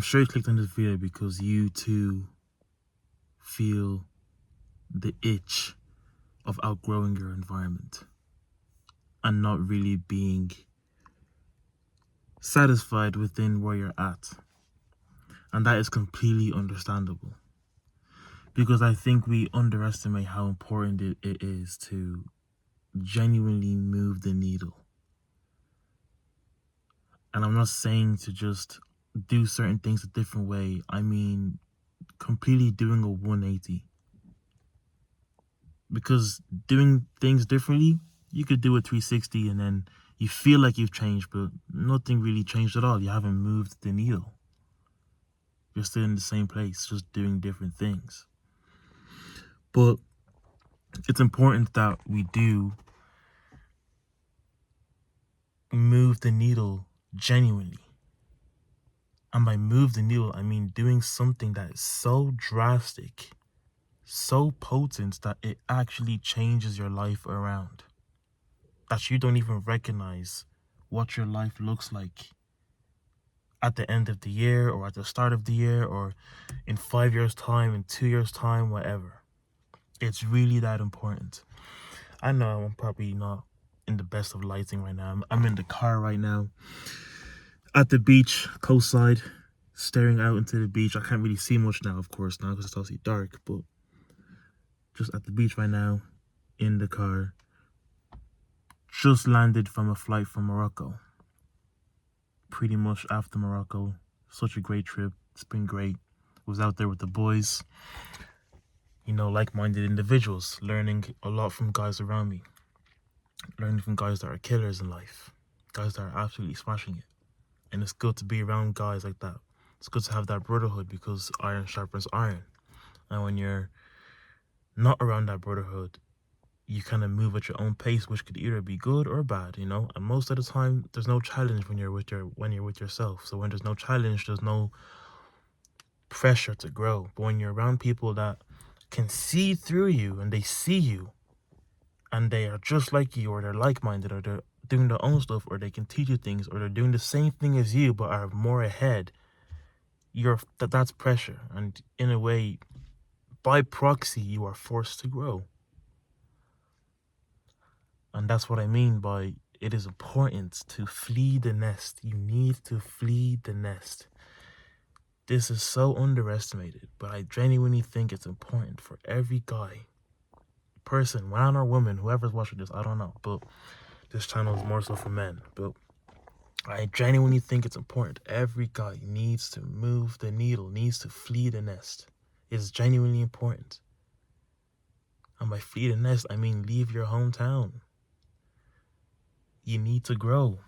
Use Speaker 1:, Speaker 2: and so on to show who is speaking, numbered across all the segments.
Speaker 1: I'm sure you clicked on this video because you too feel the itch of outgrowing your environment and not really being satisfied within where you're at. And that is completely understandable, because I think we underestimate how important it is to genuinely move the needle. And I'm not saying to just do certain things a different way. I mean, completely doing a 180. Because doing things differently, you could do a 360 and then you feel like you've changed, but nothing really changed at all. You haven't moved the needle. You're still in the same place, just doing different things. But it's important that we do move the needle genuinely. And by move the needle, I mean doing something that is so drastic, so potent that it actually changes your life around, that you don't even recognize what your life looks like at the end of the year or at the start of the year or in 5 years time, in 2 years time, whatever. It's really that important. I know I'm probably not in the best of lighting right now. I'm in the car right now at the beach, coastside, staring out into the beach. I can't really see much now, of course, now because it's obviously dark, but just at the beach right now, in the car. Just landed from a flight from Morocco. Pretty much after Morocco. Such a great trip. It's been great. Was out there with the boys. You know, like-minded individuals. Learning a lot from guys around me. Learning from guys that are killers in life. Guys that are absolutely smashing it. And it's good to be around guys like that. It's good to have that brotherhood because iron sharpens iron. And when you're not around that brotherhood, you kind of move at your own pace, which could either be good or bad, you know. And most of the time, there's no challenge when you're with yourself. So when there's no challenge, there's no pressure to grow. But when you're around people that can see through you and they see you, and they are just like you, or they're like-minded, or they're doing their own stuff, or they can teach you things, or they're doing the same thing as you but are more ahead, that's pressure. And in a way, by proxy, you are forced to grow. And that's what I mean by it is important to flee the nest. You need to flee the nest. This is so underestimated, but I genuinely think it's important for every guy, person, man or woman, whoever's watching this, I don't know, but this channel is more so for men. But I genuinely think it's important. Every guy needs to move the needle, needs to flee the nest. It's genuinely important. And by flee the nest, I mean leave your hometown. You need to grow.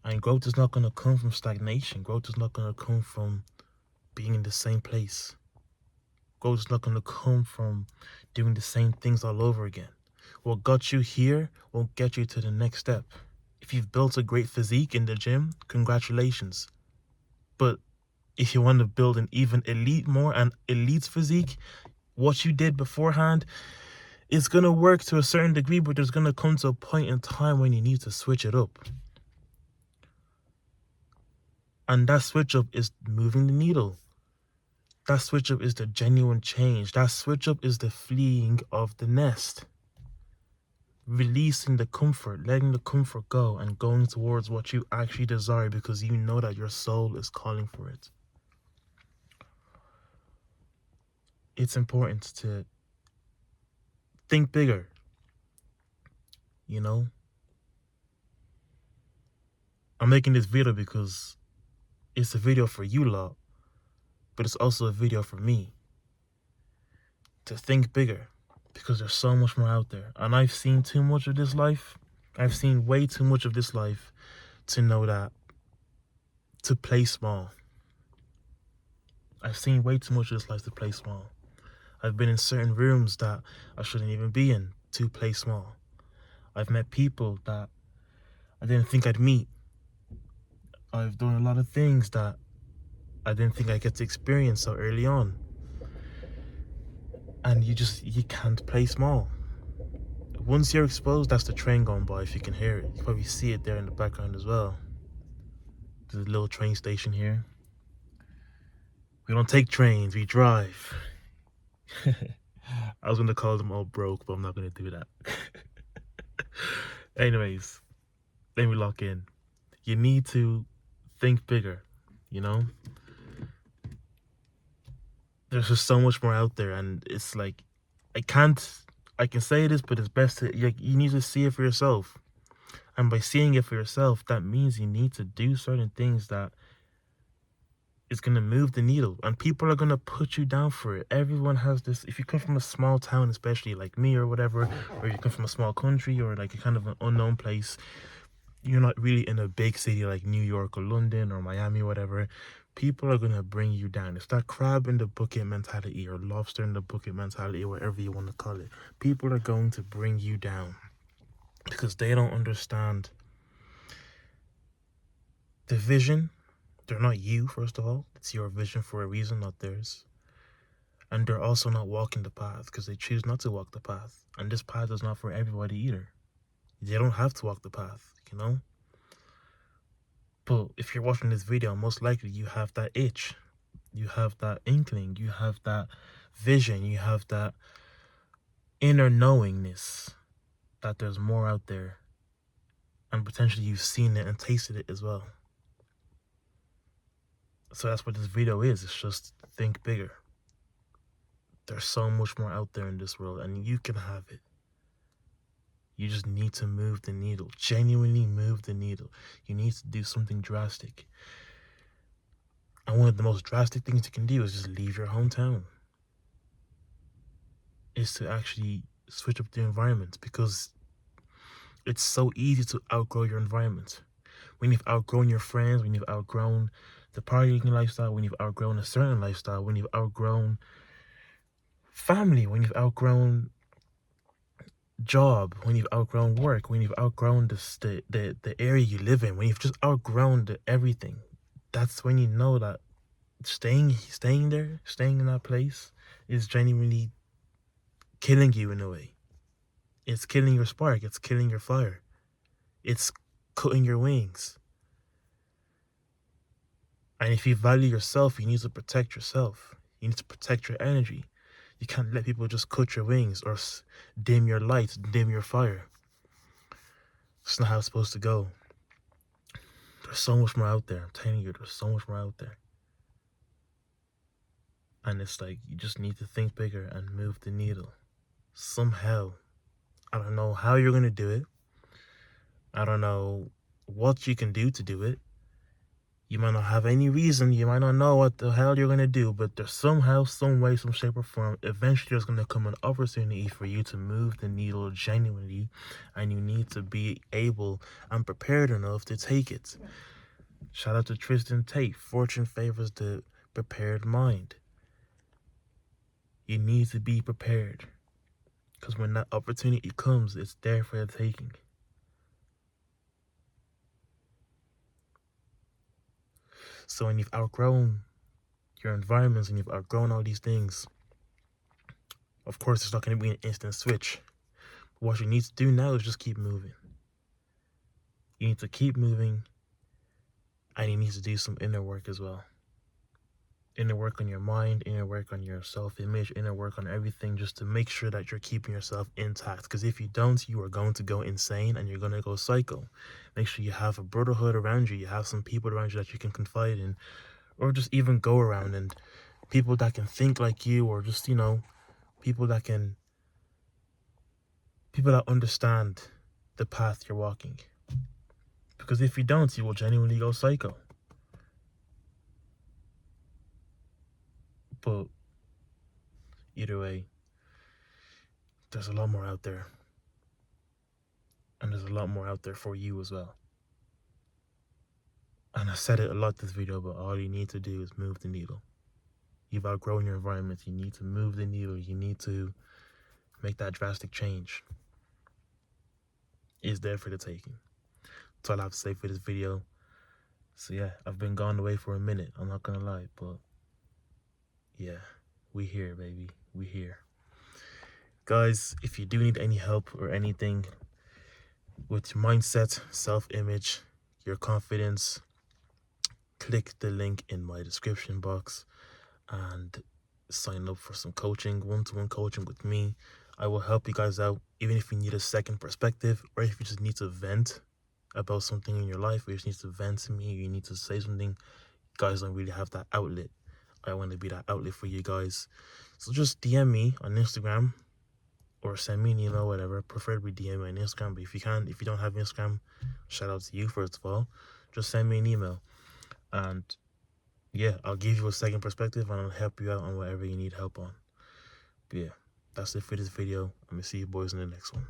Speaker 1: And growth is not going to come from stagnation. Growth is not going to come from being in the same place. Growth is not going to come from doing the same things all over again. What got you here won't get you to the next step. If you've built a great physique in the gym, congratulations. But if you want to build an even elite physique, what you did beforehand, it's going to work to a certain degree, but there's going to come to a point in time when you need to switch it up. And that switch up is moving the needle. That switch up is the genuine change. That switch up is the fleeing of the nest. Releasing the comfort, letting the comfort go and going towards what you actually desire because you know that your soul is calling for it. It's important to think bigger, you know? I'm making this video because it's a video for you lot, but it's also a video for me to think bigger because there's so much more out there. And I've seen too much of this life. I've seen way too much of this life to know that to play small. I've seen way too much of this life to play small. I've been in certain rooms that I shouldn't even be in to play small. I've met people that I didn't think I'd meet. I've done a lot of things that I didn't think I'd get to experience so early on. And you can't play small. Once you're exposed, that's the train going by, if you can hear it. You can probably see it there in the background as well. There's a little train station here. We don't take trains, we drive. I was gonna call them all broke, but I'm not gonna do that. Anyways, let me lock in. You need to think bigger, you know? There's just so much more out there, and it's like, I can say this, but it's best to, you need to see it for yourself. And by seeing it for yourself, that means you need to do certain things that is going to move the needle, and people are going to put you down for it. Everyone has this. If you come from a small town, especially like me or whatever, or you come from a small country or like a kind of an unknown place, you're not really in a big city like New York or London or Miami or whatever, people are going to bring you down. It's that crab in the bucket mentality or lobster in the bucket mentality, or whatever you want to call it. People are going to bring you down because they don't understand the vision. They're not you, first of all. It's your vision for a reason, not theirs. And they're also not walking the path because they choose not to walk the path. And this path is not for everybody either. They don't have to walk the path, you know? But if you're watching this video, most likely you have that itch. You have that inkling. You have that vision. You have that inner knowingness that there's more out there. And potentially you've seen it and tasted it as well. So that's what this video is. It's just think bigger. There's so much more out there in this world, and you can have it. You just need to move the needle. Genuinely move the needle. You need to do something drastic. And one of the most drastic things you can do is just leave your hometown. Is to actually switch up the environment, because it's so easy to outgrow your environment. When you've outgrown your friends, when you've outgrown the partying lifestyle, when you've outgrown a certain lifestyle, when you've outgrown family, when you've outgrown job, when you've outgrown work, when you've outgrown the area you live in, when you've just outgrown everything, that's when you know that staying there, staying in that place is genuinely killing you in a way. It's killing your spark. It's killing your fire. It's cutting your wings. And if you value yourself, you need to protect yourself. You need to protect your energy. You can't let people just cut your wings or dim your light, dim your fire. It's not how it's supposed to go. There's so much more out there. I'm telling you, there's so much more out there. And it's like, you just need to think bigger and move the needle. Somehow. I don't know how you're going to do it. I don't know what you can do to do it. You might not have any reason. You might not know what the hell you're going to do. But there's somehow, some way, some shape or form, eventually there's going to come an opportunity for you to move the needle genuinely. And you need to be able and prepared enough to take it. Shout out to Tristan Tate. Fortune favors the prepared mind. You need to be prepared. Because when that opportunity comes, it's there for the taking. So when you've outgrown your environments and you've outgrown all these things, of course, it's not going to be an instant switch. But what you need to do now is just keep moving. You need to keep moving, and you need to do some inner work as well. Inner work on your mind, inner work on your self-image, inner work on everything, just to make sure that you're keeping yourself intact. Because if you don't, you are going to go insane and you're going to go psycho. Make sure you have a brotherhood around you. You have some people around you that you can confide in, or just even go around, and people that can think like you, or just, you know, people that understand the path you're walking. Because if you don't, you will genuinely go psycho. But either way, there's a lot more out there. And there's a lot more out there for you as well. And I said it a lot this video, but all you need to do is move the needle. You've outgrown your environment. You need to move the needle. You need to make that drastic change. It's there for the taking. That's all I have to say for this video. So yeah, I've been gone away for a minute. I'm not gonna lie, but yeah, we here, baby. We here. Guys, if you do need any help or anything with your mindset, self-image, your confidence, click the link in my description box. and sign up for some coaching, one-to-one coaching with me. I will help you guys out, even if you need a second perspective, or if you just need to vent about something in your life, or you just need to vent to me, you need to say something. You guys don't really have that outlet. I want to be that outlet for you guys. So just DM me on Instagram or send me an email, whatever. Preferably DM me on Instagram, but if you don't have Instagram, shout out to you first of all. Just send me an email, and yeah, I'll give you a second perspective and I'll help you out on whatever you need help on. But yeah, that's it for this video. I'm gonna see you boys in the next one.